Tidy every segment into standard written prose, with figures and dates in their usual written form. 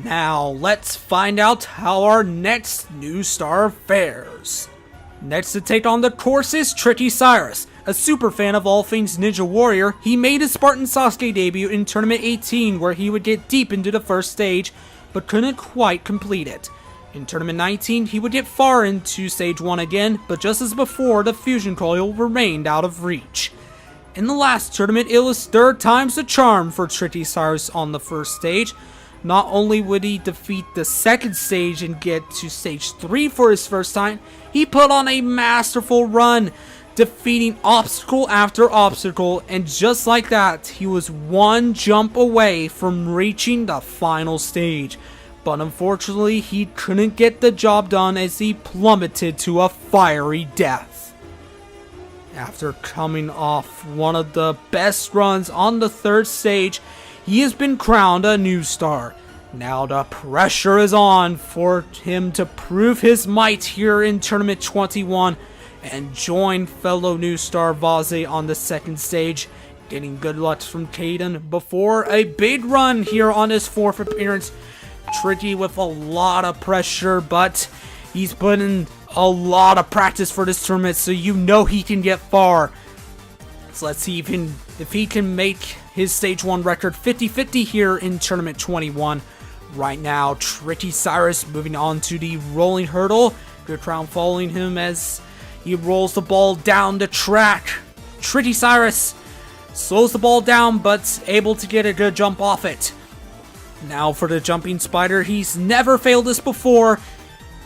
Now, let's find out how our next new star fares. Next to take on the course is Tricky Cyrus. A super fan of all things Ninja Warrior, he made his Spartan Sasuke debut in Tournament 18 where he would get deep into the first stage, but couldn't quite complete it. In Tournament 19, he would get far into Stage 1 again, but just as before, the fusion coil remained out of reach. In the last tournament, it was third time's the charm for Tricky Cyrus on the first stage. Not only would he defeat the second stage and get to Stage 3 for his first time, he put on a masterful run, defeating obstacle after obstacle, and just like that, he was one jump away from reaching the final stage. But unfortunately, he couldn't get the job done as he plummeted to a fiery death. After coming off one of the best runs on the third stage, he has been crowned a new star. Now the pressure is on for him to prove his might here in Tournament 21 and join fellow new star Vaze on the second stage, getting good luck from Caden before a big run here on his fourth appearance. Tricky with a lot of pressure, but he's put in a lot of practice for this tournament, so you know he can get far. So let's see if he can make his Stage 1 record 50-50 here in Tournament 21. Right now, Tricky Cyrus moving on to the rolling hurdle. Good Crown following him as he rolls the ball down the track. Tricky Cyrus slows the ball down, but able to get a good jump off it. Now for the jumping spider, he's never failed this before,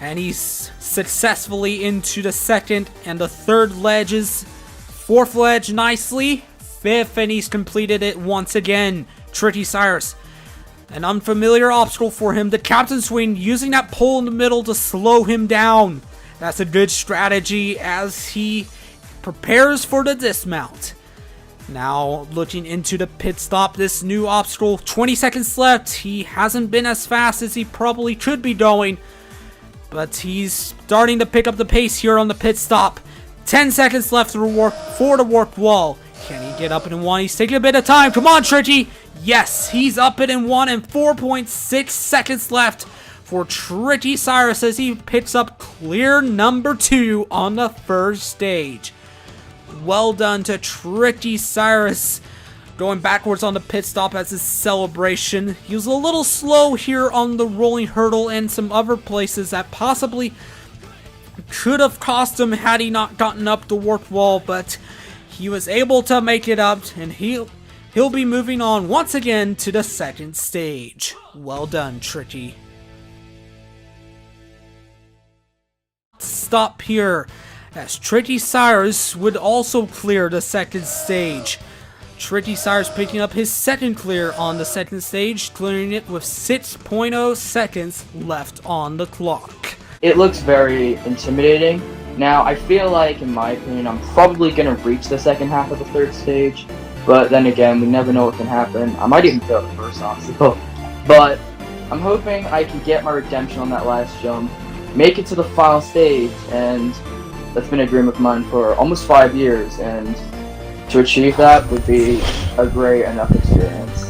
and he's successfully into the second and the third ledges. Fourth ledge nicely, fifth, and he's completed it once again. Tricky Cyrus, an unfamiliar obstacle for him, the captain swing, using that pole in the middle to slow him down. That's a good strategy as he prepares for the dismount. Now looking into the pit stop, this new obstacle, 20 seconds left. He hasn't been as fast as he probably could be going, but he's starting to pick up the pace here on the pit stop. 10 seconds left for the warped wall. Can he get up it in one? He's taking a bit of time. Come on, Tricky. Yes, he's up it in one, and 4.6 seconds left for Tricky Cyrus as he picks up clear number 2 on the first stage. Well done to Tricky Cyrus. Going backwards on the pit stop as his celebration. He was a little slow here on the rolling hurdle and some other places that possibly could have cost him had he not gotten up the warped wall, but he was able to make it up, and he'll be moving on once again to the second stage. Well done, Tricky. Stop here, as Tricky Cyrus would also clear the second stage. Tricky Cyrus picking up his second clear on the second stage, clearing it with 6.0 seconds left on the clock. It looks very intimidating. Now, I feel like, in my opinion, I'm probably going to reach the second half of the third stage, but then again, we never know what can happen. I might even fail the first obstacle, but I'm hoping I can get my redemption on that last jump, make it to the final stage, and that's been a dream of mine for almost 5 years, and to achieve that would be a great enough experience.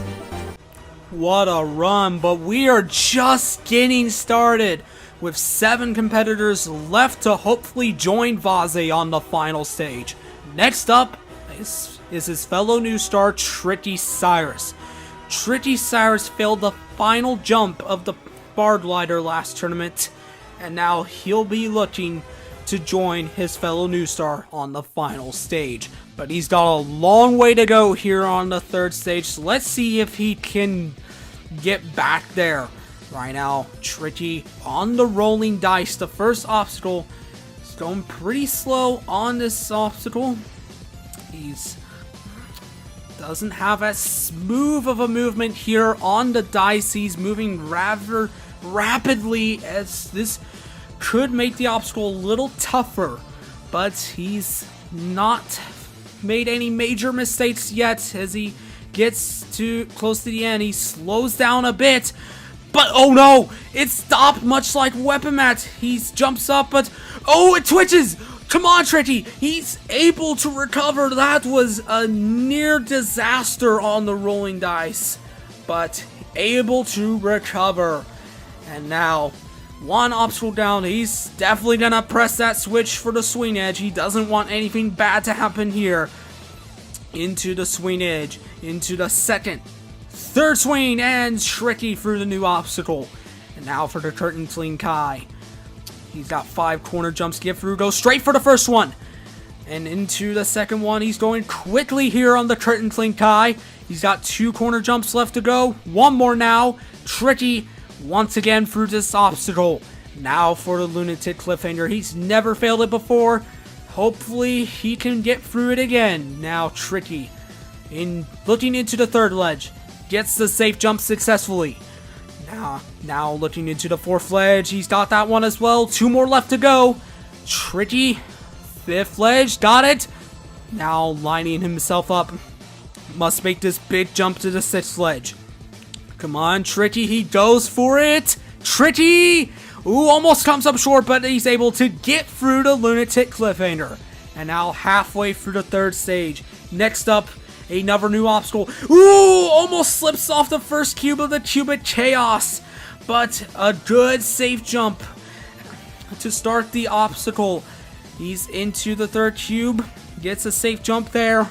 What a run, but we are just getting started, with 7 competitors left to hopefully join Vaze on the final stage. Next up is his fellow new star, Tricky Cyrus. Tricky Cyrus failed the final jump of the bar glider last tournament, and now he'll be looking to join his fellow new star on the final stage. But he's got a long way to go here on the third stage, so let's see if he can get back there. Right now, Tricky on the rolling dice. The first obstacle is going pretty slow on this obstacle. He's doesn't have as smooth of a movement here on the dice. He's moving rather rapidly, as this could make the obstacle a little tougher, but he's not made any major mistakes yet. As he gets too close to the end, he slows down a bit, but oh no, it stopped much like Weapon Mat. He jumps up, but oh, it twitches. Come on, Tricky. He's able to recover. That was a near disaster on the rolling dice, but able to recover. And now, one obstacle down. He's definitely gonna press that switch for the swing edge. He doesn't want anything bad to happen here. Into the swing edge, into the second, third swing, and tricky through the new obstacle. And now for the curtain clean Kai. He's got 5 corner jumps to get through. Goes straight for the first one. And into the second one. He's going quickly here on the curtain clean Kai. He's got 2 corner jumps left to go. One more now. Tricky once again through this obstacle. Now for the lunatic cliffhanger. He's never failed it before. Hopefully he can get through it again. Now Tricky, looking into the third ledge, gets the safe jump successfully. Now looking into the fourth ledge, he's got that one as well. 2 more left to go. Tricky, fifth ledge, got it. Now lining himself up, must make this big jump to the sixth ledge. Come on, Tricky, he goes for it. Tricky! Ooh, almost comes up short, but he's able to get through the lunatic cliffhanger. And now halfway through the third stage. Next up, another new obstacle. Ooh, almost slips off the first cube of the Cubic Chaos. But a good safe jump to start the obstacle. He's into the third cube. Gets a safe jump there.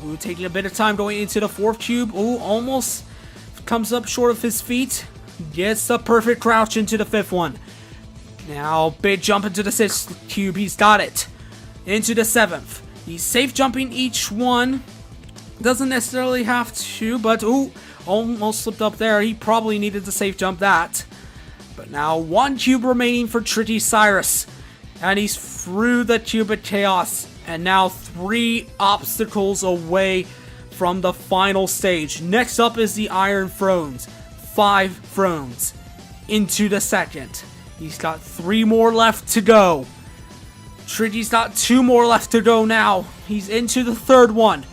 Ooh, taking a bit of time going into the fourth cube. Ooh, almost comes up short of his feet. Gets the perfect crouch into the fifth one. Now, big jump into the sixth cube. He's got it. Into the seventh. He's safe jumping each one. Doesn't necessarily have to, but ooh, almost slipped up there. He probably needed to safe jump that. But now 1 cube remaining for Tricky Cyrus. And he's through the Cubic Chaos. And now 3 obstacles away from the final stage. Next up is the Iron Thrones. 5 thrones into the second. He's got 3 more left to go. Tricky's got 2 more left to go now. He's into the third one.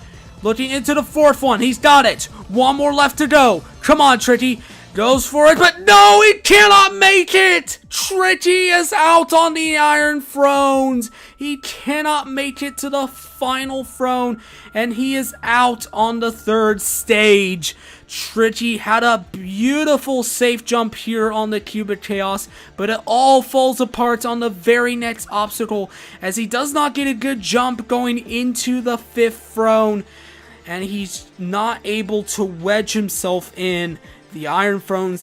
Looking into the fourth one. He's got it. 1 more left to go. Come on, Tricky. Goes for it, but no, he cannot make it! Tricky is out on the Iron Thrones. He cannot make it to the final throne, and he is out on the third stage. Tricky had a beautiful safe jump here on the Cubic Chaos, but it all falls apart on the very next obstacle, as he does not get a good jump going into the 5th throne, and he's not able to wedge himself in. The Iron Thrones